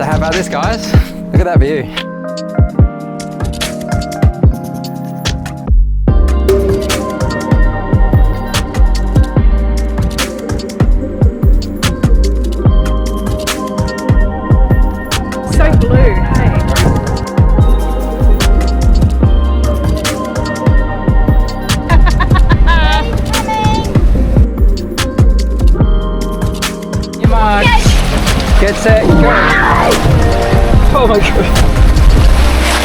So how about this, guys? Look at that view. So blue, hey? You march. Get set, go. Oh my god.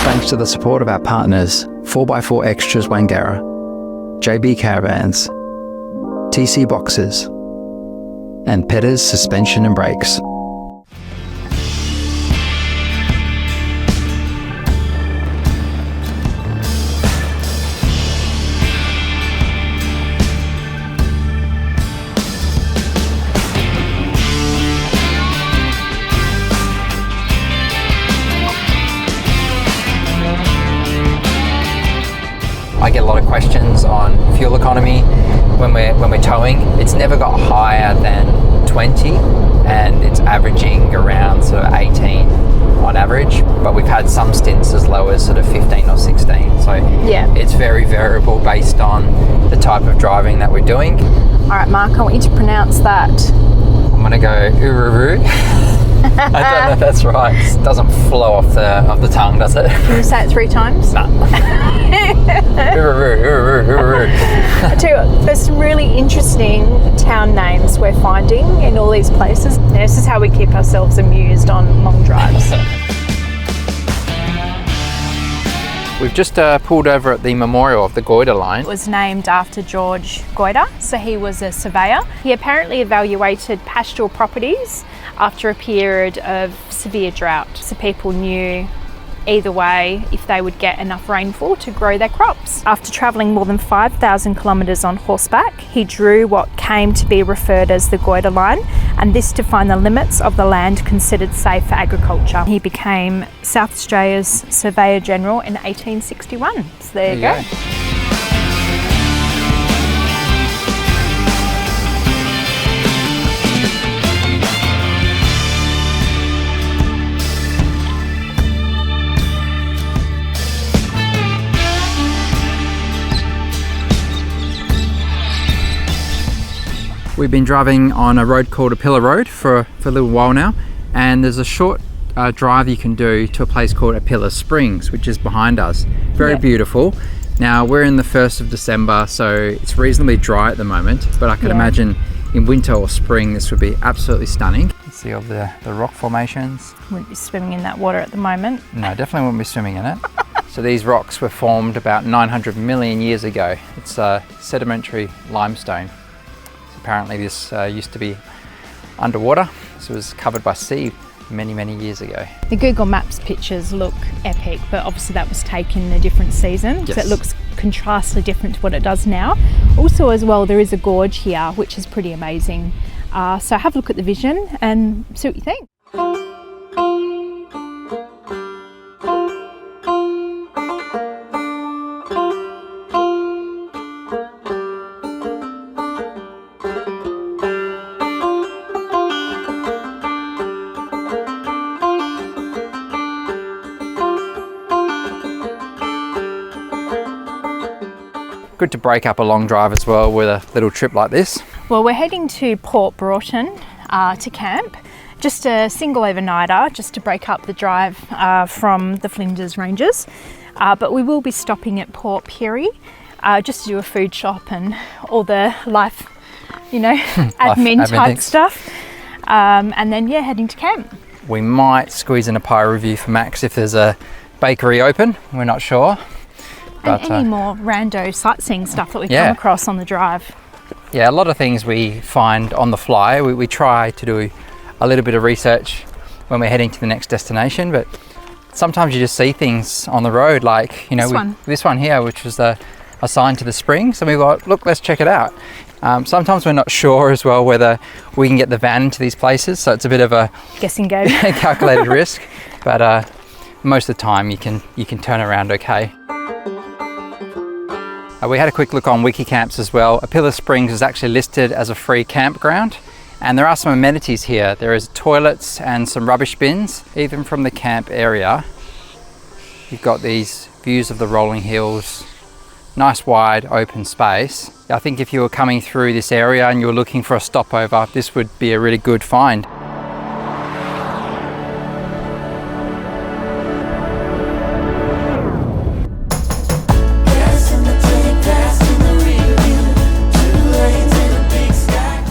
Thanks to the support of our partners, 4x4 Extras Wangara, JB Caravans, TC Boxes, and Petters Suspension and Brakes. I get a lot of questions on fuel economy when we're towing. It's never got higher than 20 and it's averaging around sort of 18 on average, but we've had some stints as low as sort of 15 or 16. So Yeah. it's very variable based on the type of driving that we're doing. All right, Mark, I want you to pronounce that. I'm gonna go Ururu. I don't know if that's right. It doesn't flow off the tongue, does it? Can you say it 3 times? No. Ururu, Ururu, Ururu. I tell you what, there's some really interesting town names we're finding in all these places. This is how we keep ourselves amused on long drives. We've just pulled over at the memorial of the Goyder line. It was named after George Goyder, so he was a surveyor. He apparently evaluated pastoral properties after a period of severe drought, so people knew either way if they would get enough rainfall to grow their crops. After travelling more than 5,000 kilometres on horseback, he drew what came to be referred as the Goyder line, and this to find the limits of the land considered safe for agriculture. He became South Australia's Surveyor General in 1861. So there you go. We've been driving on a road called Appila Road for a little while now, and there's a short drive you can do to a place called Appila Springs, which is behind us. Very beautiful. Now we're in the 1st of December, so it's reasonably dry at the moment, but I can imagine in winter or spring this would be absolutely stunning. Let's see all the rock formations. Wouldn't be swimming in that water at the moment. No, definitely wouldn't be swimming in it. So these rocks were formed about 900 million years ago. It's sedimentary limestone. Apparently this used to be underwater, so it was covered by sea many years ago. The Google Maps pictures look epic, but obviously that was taken in a different season, so it looks contrastly different to what it does now. Also as well, there is a gorge here, which is pretty amazing. So have a look at the vision and see what you think. Good to break up a long drive as well with a little trip like this. Well, we're heading to Port Broughton to camp. Just a single overnighter, just to break up the drive from the Flinders Ranges. But we will be stopping at Port Pirie just to do a food shop and all the life, admin type stuff. And then, heading to camp. We might squeeze in a pie review for Max if there's a bakery open. We're not sure. And any more rando sightseeing stuff that we come across on the drive. Yeah, a lot of things we find on the fly. We try to do a little bit of research when we're heading to the next destination, but sometimes you just see things on the road, like this one here, which was a sign to the springs, and we thought, look, let's check it out. Sometimes we're not sure as well whether we can get the van into these places, so it's a bit of a guessing game, calculated risk, but most of the time you can turn around okay. We had a quick look on Wikicamps as well. Appila Springs is actually listed as a free campground, And there are some amenities here. There is toilets and some rubbish bins. Even from the camp area, you've got these views of the rolling hills. Nice wide open space. I think if you were coming through this area and you were looking for a stopover, this would be a really good find.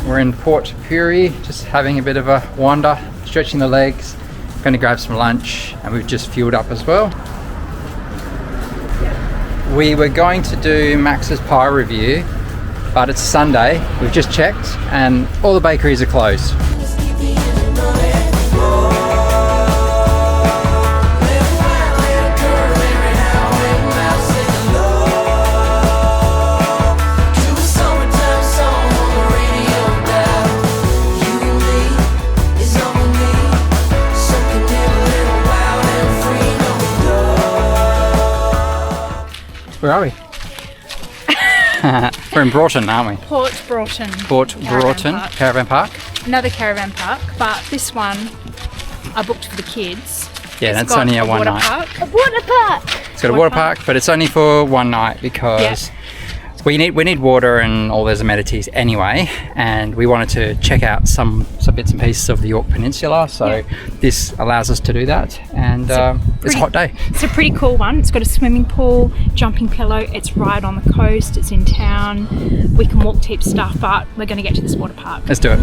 We're in Port Pirie, just having a bit of a wander, stretching the legs. Going to grab some lunch, and we've just fueled up as well. We were going to do Max's pie review, but it's Sunday. We've just checked and all the bakeries are closed. Where are we? We're in Broughton, aren't we? Port Broughton. Broughton, Caravan Park. Another caravan park, but this one I booked for the kids. Yeah, It's that's got only a one water night. park. A water park! It's got a water park, but it's only for one night because we need water and all those amenities anyway, and we wanted to check out some bits and pieces of the Yorke Peninsula, so this allows us to do that, and it's a hot day. It's a pretty cool one. It's got a swimming pool, jumping pillow, it's right on the coast, it's in town, we can walk to heaps of stuff, but we're going to get to this water park. Let's do it.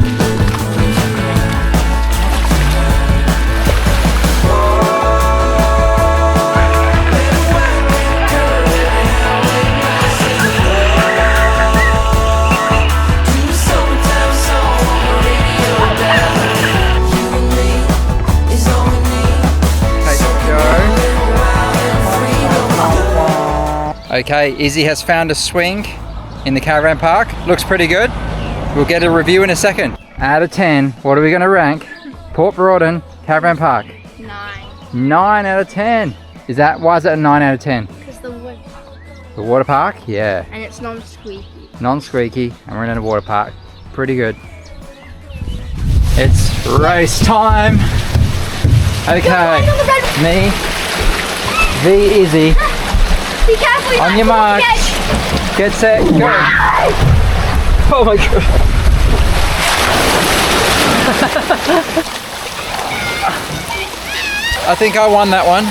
Okay, Izzy has found a swing in the caravan park. Looks pretty good. We'll get a review in a second. Out of 10, what are we going to rank Port Broughton Caravan Park? 9. 9 out of 10. Why is it a 9 out of 10? Because the water park. The water park? Yeah. And it's non-squeaky. Non-squeaky, and we're in a water park. Pretty good. It's race time. Okay, me, the Izzy. Be careful! On your mark. Get set, go. Oh my god. I think I won that one.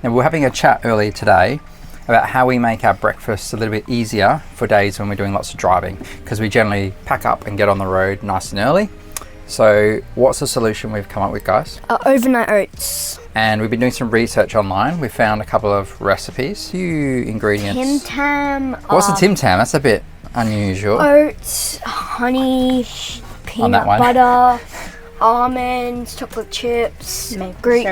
And we were having a chat earlier today about how we make our breakfasts a little bit easier for days when we're doing lots of driving, because we generally pack up and get on the road nice and early. So what's the solution we've come up with, guys? Overnight oats. And we've been doing some research online. We found a couple of recipes, few ingredients. Tim Tam. What's a Tim Tam? That's a bit unusual. Oats, honey, peanut one. butter, almonds, chocolate chips, Greek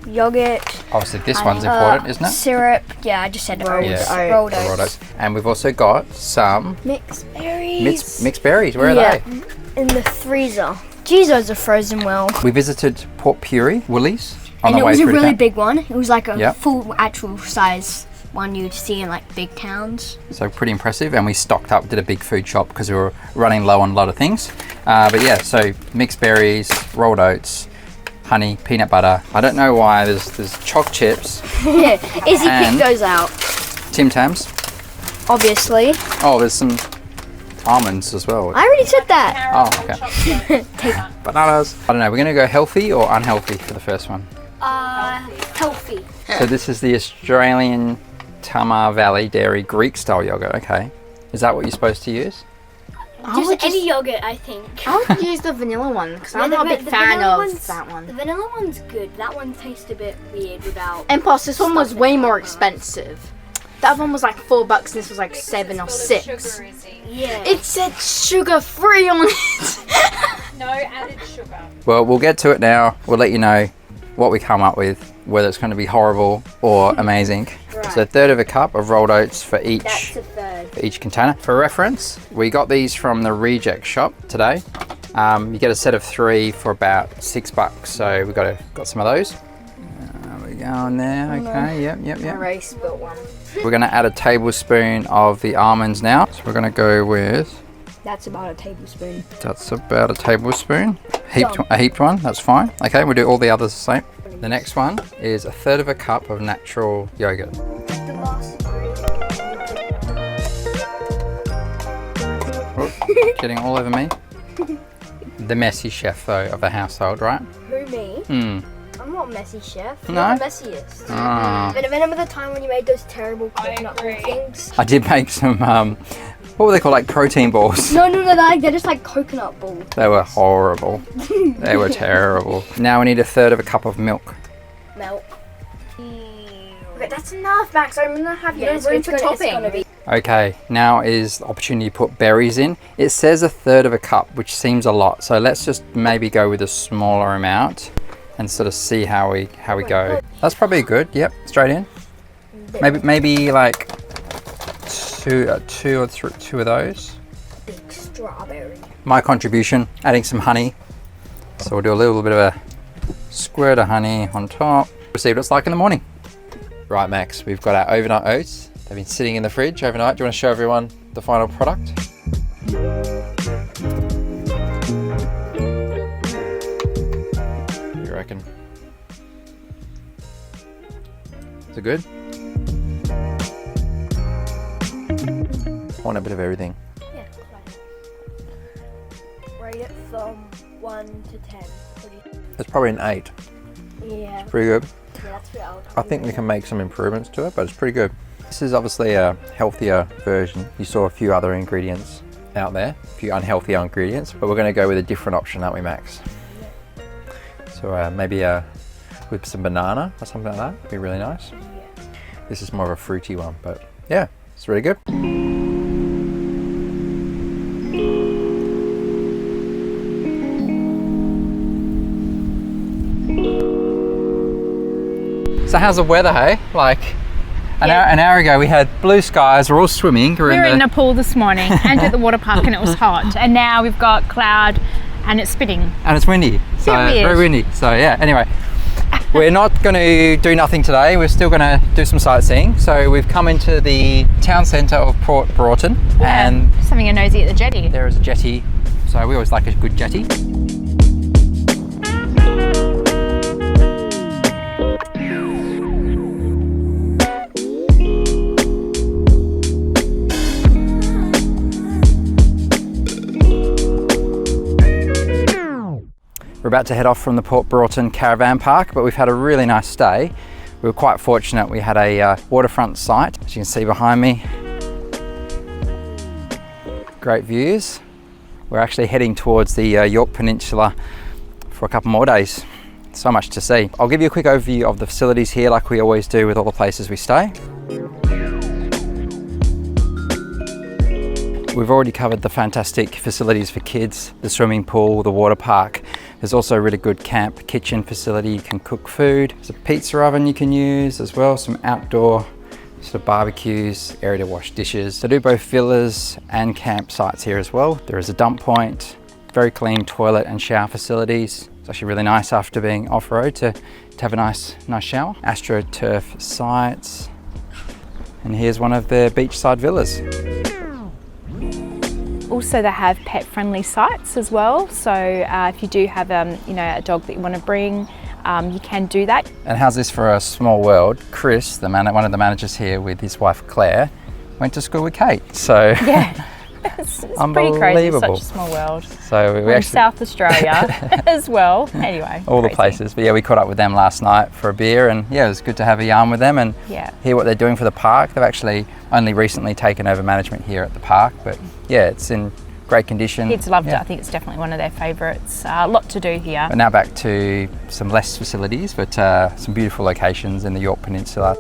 yogurt. Obviously this one's important, isn't it? Syrup. Yeah, I just said oats. Yeah. Rolled Rolled oats. oats. And we've also got some Mixed berries. mixed berries. Where are they? In the freezer. Geez, those are frozen well. We visited Port Pirie, Woolies, on And the it way was a through really town. big one. It was like a Yep. full actual size one you'd see in like big towns. So pretty impressive, and we stocked up, did a big food shop because we were running low on a lot of things. But yeah, so mixed berries, rolled oats, honey, peanut butter. I don't know why there's choc chips, Yeah, Izzy And- picked those out, Tim Tams. obviously. Oh, there's some almonds as well. I already said that. Oh, okay. Bananas. I don't know, we're gonna go healthy or unhealthy for the first one. Healthy. So this is the Australian Tamar Valley Dairy Greek style yogurt. Okay. Is that what you're supposed to use? Just any yogurt, I think. I would use the vanilla one because I'm not a big fan of that one. The vanilla one's good. That one tastes a bit weird without. And plus, this one was way more expensive. The other one was like $4 and this was like 7 or 6. Yeah. It said sugar free on it. No added sugar. Well, we'll get to it now. We'll let you know what we come up with, whether it's going to be horrible or amazing. So a third of a cup of rolled oats for each. That's a third. For each container. For reference, we got these from the reject shop today. You get a set of 3 for about $6, so we got some of those. you go on there. Okay, yep. I already spilled one. We're going to add a tablespoon of the almonds now. So we're going to go with... That's about a tablespoon. That's about a tablespoon. A heaped one, that's fine. Okay, we'll do all the others the same. The next one is 1/3 of a cup of natural yogurt. Oh, getting all over me. The messy chef though of the household, right? Who, me? Hmm. I'm not a messy chef. No? You're the messiest. Ah. Remember the time when you made those terrible coconut ball things? I did make some, what were they called, like protein balls? No, they're just like coconut balls. They were horrible. They were terrible. Now we need 1/3 of a cup of milk. Milk. Okay, that's enough, Max. I'm gonna have no room for topping. Okay, now is the opportunity to put berries in. It says 1/3 of a cup, which seems a lot. So let's just maybe go with a smaller amount and sort of see how we go. That's probably good. Yep, straight in. Maybe like two of those. Big strawberry. My contribution, adding some honey. So we'll do a little bit of a squirt of honey on top. We'll see what it's like in the morning. Right, Max, we've got our overnight oats. They've been sitting in the fridge overnight. Do you want to show everyone the final product? What do you reckon? Is it good? I want a bit of everything. Yeah, quite. Rate it from 1 to 10. It's probably an 8. Yeah. Pretty good. Yeah, that's what I think we can make some improvements to it, but it's pretty good. This is obviously a healthier version. You saw a few other ingredients out there, a few unhealthy ingredients, but we're going to go with a different option, aren't we, Max? Yeah. So maybe with some banana or something like that would be really nice. Yeah. This is more of a fruity one, but yeah, it's really good. So how's the weather, hey? Like an hour ago we had blue skies, we're all swimming. We were in a pool this morning and at the water park and it was hot. And now we've got cloud and it's spitting. And it's windy. So very windy. So yeah, anyway. We're not going to do nothing today. We're still going to do some sightseeing. So we've come into the town centre of Port Broughton. Yeah, and just having a nosy at the jetty. There is a jetty. So we always like a good jetty. We're about to head off from the Port Broughton Caravan Park, but we've had a really nice stay. We were quite fortunate. We had a waterfront site, as you can see behind me. Great views. We're actually heading towards the Yorke Peninsula for a couple more days. So much to see. I'll give you a quick overview of the facilities here, like we always do with all the places we stay. We've already covered the fantastic facilities for kids, the swimming pool, the water park. There's also a really good camp kitchen facility. You can cook food. There's a pizza oven you can use as well, some outdoor sort of barbecues, area to wash dishes. So do both villas and campsites here as well. There is a dump point, very clean toilet and shower facilities. It's actually really nice after being off-road to have a nice shower. AstroTurf sites. And here's one of the beachside villas. Also, they have pet-friendly sites as well. So if you do have a dog that you want to bring, you can do that. And how's this for a small world? Chris, one of the managers here with his wife Claire, went to school with Kate. So yeah, it's pretty crazy. It's such a small world. So we actually South Australia as well. Anyway, all the places. But yeah, we caught up with them last night for a beer, and yeah, it was good to have a yarn with them and hear what they're doing for the park. They've actually only recently taken over management here at the park, but yeah, it's in great condition. Kids loved it. I think it's definitely one of their favourites. A lot to do here. But now back to some less facilities, but some beautiful locations in the Yorke Peninsula.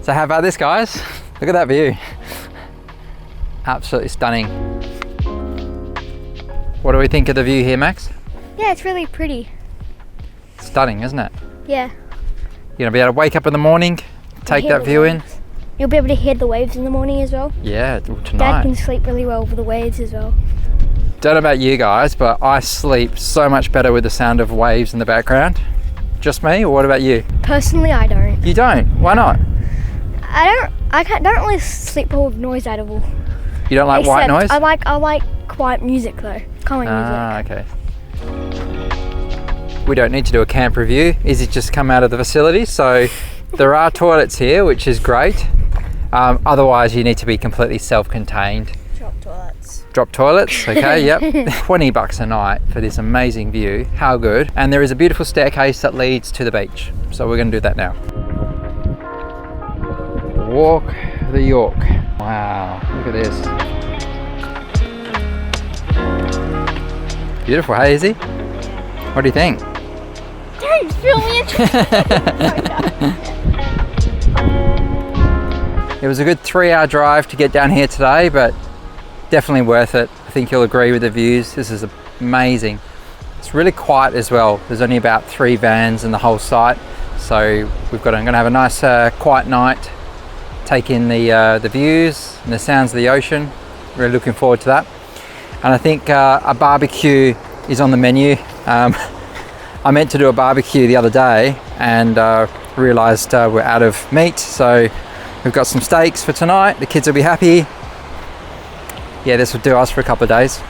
So how about this, guys? Look at that view. Absolutely stunning. What do we think of the view here, Max? Yeah, it's really pretty. Stunning, isn't it? Yeah. You're gonna be able to wake up in the morning, take Hear that the view in. waves. You'll be able to hear the waves in the morning as well. Yeah, Dad tonight. can sleep really well over the waves as well. Don't know about you guys, but I sleep so much better with the sound of waves in the background. Just me, or what about you? Personally, I don't. You don't? Why not? I don't really sleep well with noise at all. You don't like white noise? I like quiet music though. Calming music. Okay. We don't need to do a camp review. Izzy just come out of the facility, so there are toilets here, which is great. Otherwise, you need to be completely self-contained. Drop toilets, okay, yep. $20 a night for this amazing view. How good. And there is a beautiful staircase that leads to the beach. So we're gonna do that now. Walk the Yorke. Wow, look at this. Beautiful, hey Izzy? What do you think? Don't feel me It was a good 3-hour drive to get down here today, but definitely worth it. I think you'll agree with the views. This is amazing. It's really quiet as well. There's only about 3 vans in the whole site. So I'm gonna have a nice quiet night, take in the views and the sounds of the ocean. Really looking forward to that. And I think a barbecue is on the menu. I meant to do a barbecue the other day and realized we're out of meat. So we've got some steaks for tonight. The kids will be happy. Yeah, this will do us for a couple of days.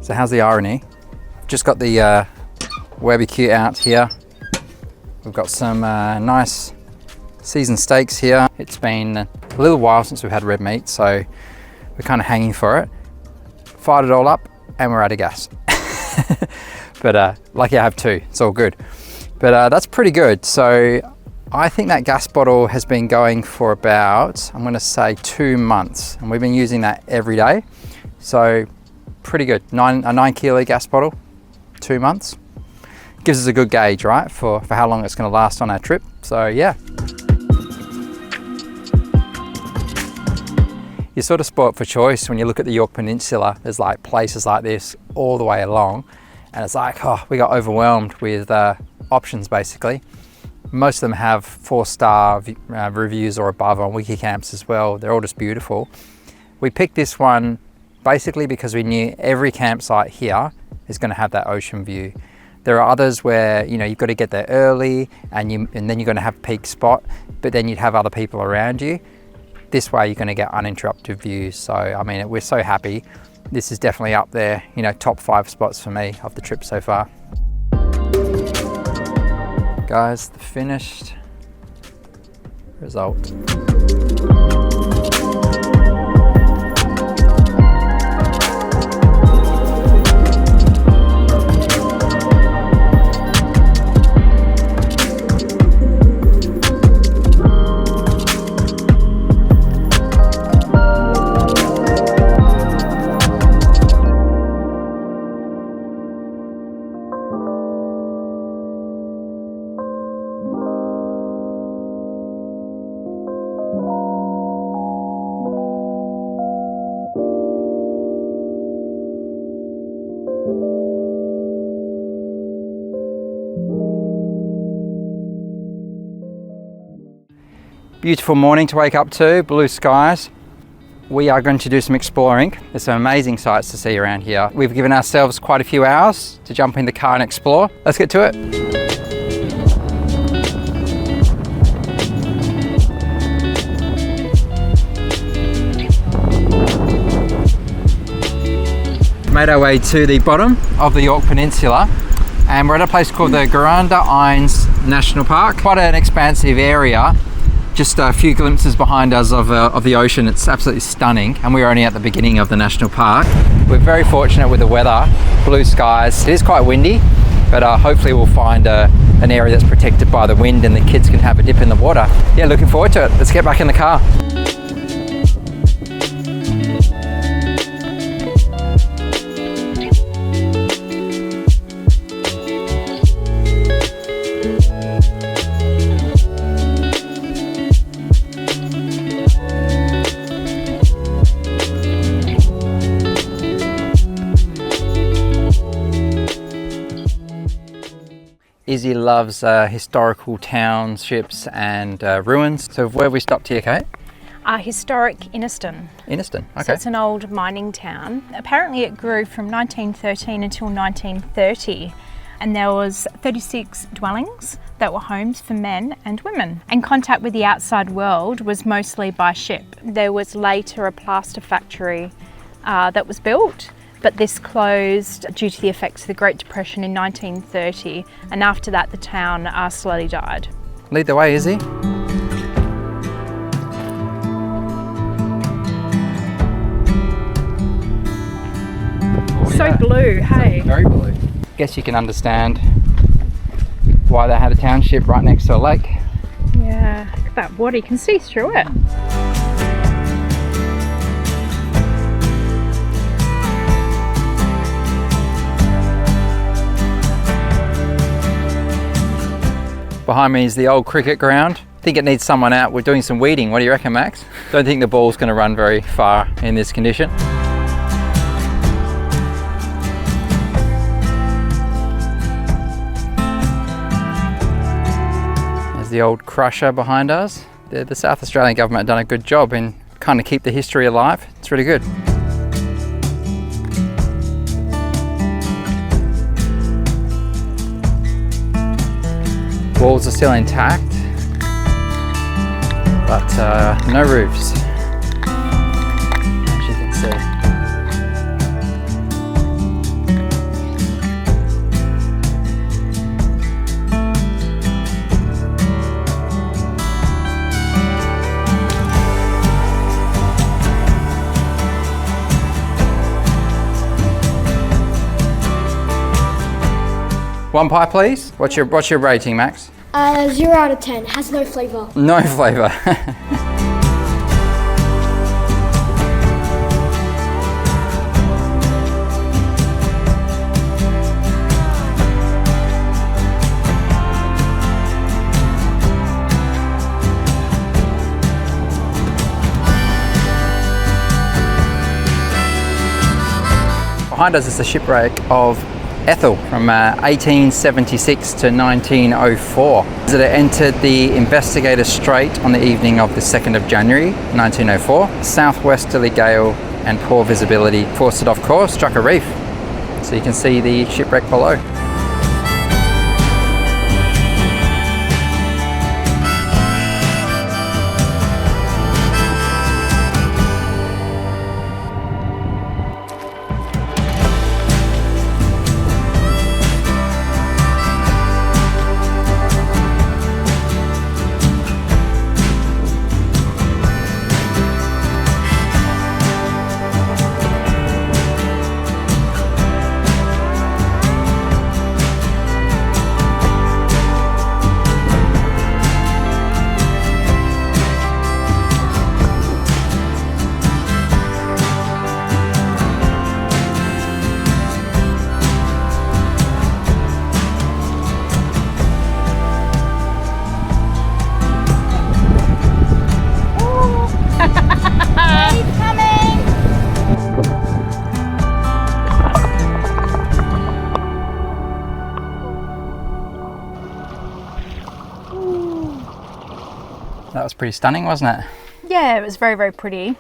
So how's the irony? Just got the barbecue out here. We've got some nice seasoned steaks here. It's been a little while since we've had red meat, so we're kind of hanging for it. Fired it all up and we're out of gas. But lucky I have 2, it's all good. But that's pretty good. So I think that gas bottle has been going for about, I'm gonna say 2 months, and we've been using that every day. So pretty good. A 9 kilo gas bottle, 2 months. Gives us a good gauge, right, for how long it's going to last on our trip. So yeah. You're sort of spoilt for choice when you look at the Yorke Peninsula. There's like places like this all the way along, and it's like, oh, we got overwhelmed with options basically. Most of them have 4-star reviews or above on Wikicamps as well. They're all just beautiful. We picked this one basically because we knew every campsite here is going to have that ocean view. There are others where, you know, you've got to get there early and then you're going to have a peak spot, but then you'd have other people around you. This way you're going to get uninterrupted views. So I mean, we're so happy. This is definitely up there, you know, top 5 spots for me of the trip so far. Guys, the finished result. Beautiful morning to wake up to, blue skies. we are going to do some exploring. There's some amazing sights to see around here. We've given ourselves quite a few hours to jump in the car and explore. Let's get to it. Made our way to the bottom of the Yorke Peninsula, and we're at a place called the Guuranda-Innes National Park. Quite an expansive area. Just a few glimpses behind us of the ocean. It's absolutely stunning, and we're only at the beginning of the national park. We're very fortunate with the weather, blue skies. It is quite windy, but hopefully we'll find an area that's protected by the wind and the kids can have a dip in the water. Yeah, looking forward to it. Let's get back in the car. Izzy loves historical townships and ruins. So where have we stopped here, Kate? Historic Inneston. Inneston, okay. So it's an old mining town. Apparently it grew from 1913 until 1930, and there was 36 dwellings that were homes for men and women. And contact with the outside world was mostly by ship. There was later a plaster factory that was built, but this closed due to the effects of the Great Depression in 1930, and after that the town slowly died. Lead the way, Izzy. So blue, hey? Very blue. Guess you can understand why they had a township right next to a lake. Yeah, look at that water, you can see through it. Behind me is the old cricket ground. I think it needs someone out. We're doing some weeding. What do you reckon, Max? Don't think the ball's going to run very far in this condition. There's the old crusher behind us. The South Australian government have done a good job in kind of keep the history alive. It's really good. Walls are still intact, but no roofs, as you can see. One pie, please. What's your rating, Max? 0 out of 10. Has no flavour. No flavour. Behind us is the shipwreck of Ethel from 1876 to 1904. It entered the Investigator Strait on the evening of the 2nd of January 1904. Southwesterly gale and poor visibility forced it off course, struck a reef. So you can see the shipwreck below. That was pretty stunning, wasn't it? Yeah, it was very, very pretty.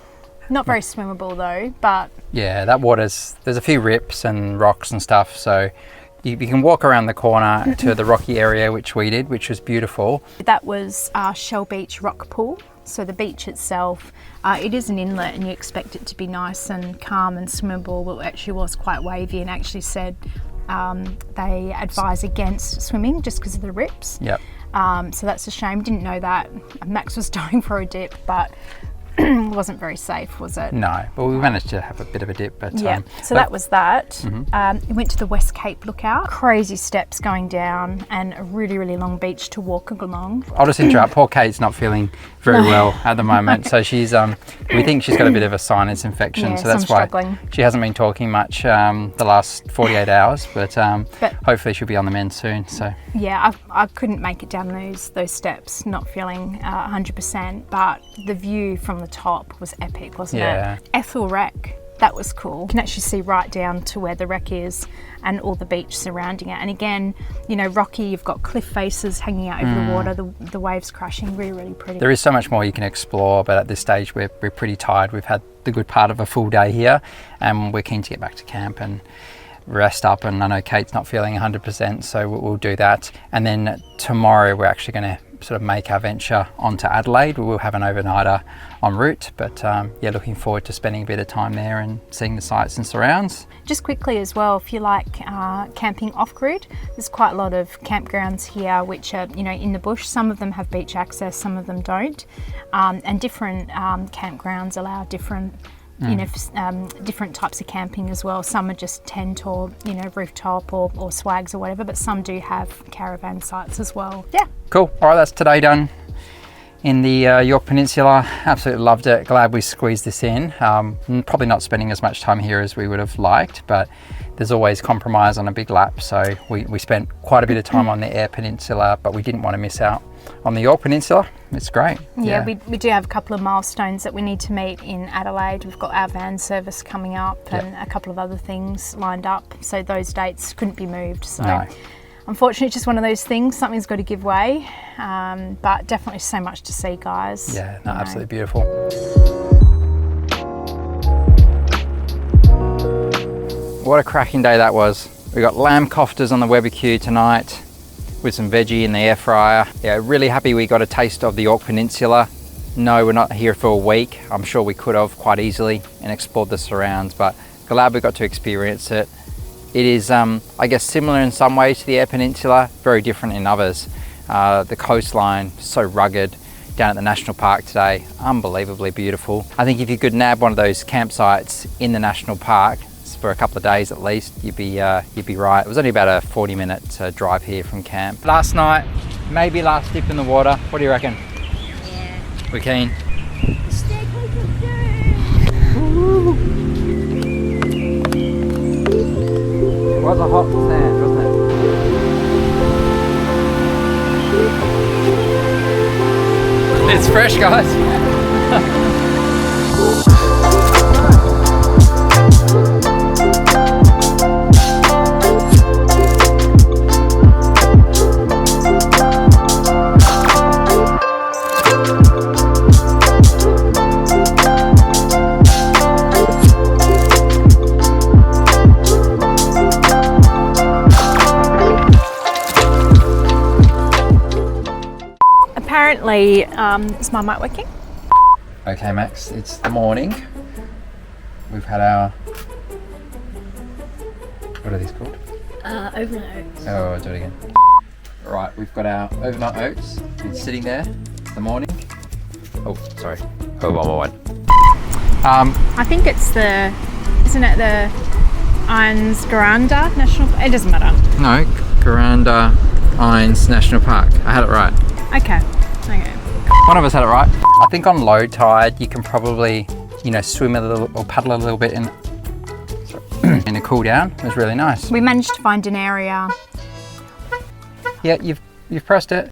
Not very swimmable though, but Yeah, that water's, there's a few rips and rocks and stuff, so you can walk around the corner to the rocky area, which we did, which was beautiful. that was our Shell Beach rock pool. So the beach itself, it is an inlet and you expect it to be nice and calm and swimmable, but it actually was quite wavy, and actually said they advise against swimming just because of the rips. Yep. So that's a shame. Didn't know that. Max was going for a dip, but it wasn't very safe, was it? No, but we managed to have a bit of a dip. But Yeah, so that was that. We went to the West Cape lookout. Crazy steps going down and a really, really long beach to walk along. I'll just interrupt. Poor Kate's not feeling very well at the moment, so she's we think she's got a bit of a sinus infection, Yeah, so that's so why I'm struggling. she hasn't been talking much the last 48 hours. But hopefully she'll be on the mend soon. So Yeah, I couldn't make it down those steps, not feeling 100%, but the view from the top was epic, wasn't Yeah. it? Ethel wreck, that was cool. You can actually see right down to where the wreck is and all the beach surrounding it. And again, you know, rocky, you've got cliff faces hanging out over the water, the waves crashing, really, really pretty. there is so much more you can explore, but at this stage we're pretty tired. We've had the good part of a full day here, and we're keen to get back to camp and rest up. And I know Kate's not feeling 100%, so we'll do that. And then tomorrow we're actually going to sort of make our venture onto Adelaide. We will have an overnighter en route, but yeah, looking forward to spending a bit of time there and seeing the sights and surrounds. Just quickly as well, if you like camping off-grid, there's quite a lot of campgrounds here which are, you know, in the bush. Some of them have beach access, some of them don't, and different campgrounds allow different you know, different types of camping as well. Some are just tent or, you know, rooftop or swags or whatever, but some do have caravan sites as well. Yeah. Cool. All right, that's today done in the Yorke Peninsula. Absolutely loved it. Glad we squeezed this in. Probably not spending as much time here as we would have liked, but there's always compromise on a big lap. So we spent quite a bit of time on the Eyre Peninsula, but we didn't want to miss out on the Yorke Peninsula. It's great. Yeah, we do have a couple of milestones that we need to meet in Adelaide. We've got our van service coming up and a couple of other things lined up. So those dates couldn't be moved. So No. unfortunately, it's just one of those things. Something's got to give way, but definitely so much to see, guys. Yeah, no, You know. absolutely beautiful. What a cracking day that was. We got lamb koftas on the barbecue tonight with some veggie in the air fryer. Yeah, really happy we got a taste of the Yorke Peninsula. No, we're not here for a week. I'm sure we could have quite easily and explored the surrounds, but glad we got to experience it. It is, I guess, similar in some ways to the Eyre Peninsula, very different in others. The coastline, so rugged. Down at the National Park today, unbelievably beautiful. I think if you could nab one of those campsites in the National Park for a couple of days at least, you'd be right. It was only about a 40-minute drive here from camp. Last night, maybe last dip in the water. What do you reckon? Yeah. We're keen. Stick we can do. It was a hot sand, wasn't it? It's fresh, guys. Apparently, is my mic working? Okay, Max, it's the morning. We've had our, what are these called? Overnight. Oh, do it again. Right, we've got our overnight oats. It's sitting there. It's the morning. Oh, sorry. Oh, one more one. I think it's isn't it the Guuranda-Innes National Park? It doesn't matter. No, Guuranda-Innes National Park. I had it right. Okay. One of us had it right. I think on low tide, you can probably, you know, swim a little or paddle a little bit in a cool down. It was really nice. We managed to find an area. Yeah, you've pressed it.